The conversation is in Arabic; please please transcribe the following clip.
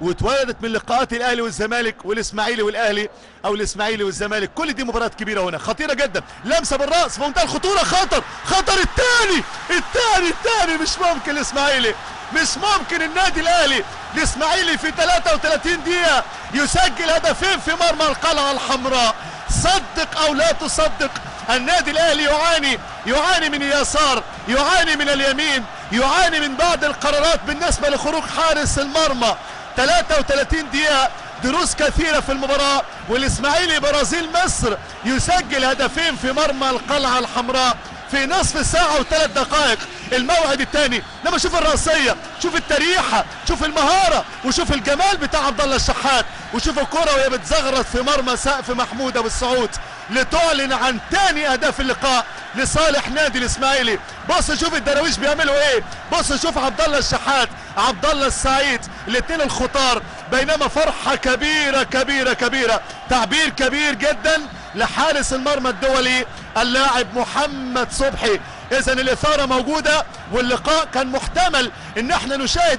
واتولدت من لقاءات الاهلي والزمالك والاسماعيلي والاهلي او الاسماعيلي والزمالك. كل دي مباريات كبيره هنا خطيره جدا. لمسه بالراس في منتهى الخطوره، خطر الثاني مش ممكن. الاسماعيلي مش ممكن النادي الاهلي الاسماعيلي في 33 دقيقه يسجل هدفين في مرمى القلعه الحمراء. صدق او لا تصدق، النادي الاهلي يعاني من اليسار، يعاني من اليمين، يعاني من بعض القرارات بالنسبه لخروج حارس المرمى. 33 دقيقة دروس كثيرة في المباراة، والاسماعيلي برازيل مصر يسجل هدفين في مرمى القلعة الحمراء في نصف ساعة و3 دقائق. الموعد الثاني لما شوف الرأسية، شوف التريحة، شوف المهارة، وشوف الجمال بتاع عبد الله الشحات، وشوف الكرة وهي بتزغرط في مرمى سقف محمود ابو السعود لتعلن عن ثاني اهداف اللقاء لصالح نادي الاسماعيلي. بص شوف الدراويش بيعملوا ايه، بص شوف عبد الله الشحات، عبد الله السعيد، الاثنين الخطار. بينما فرحة كبيرة، تعبير كبير جدا لحارس المرمى الدولي اللاعب محمد صبحي. اذا الاثارة موجودة واللقاء كان محتمل ان احنا نشاهد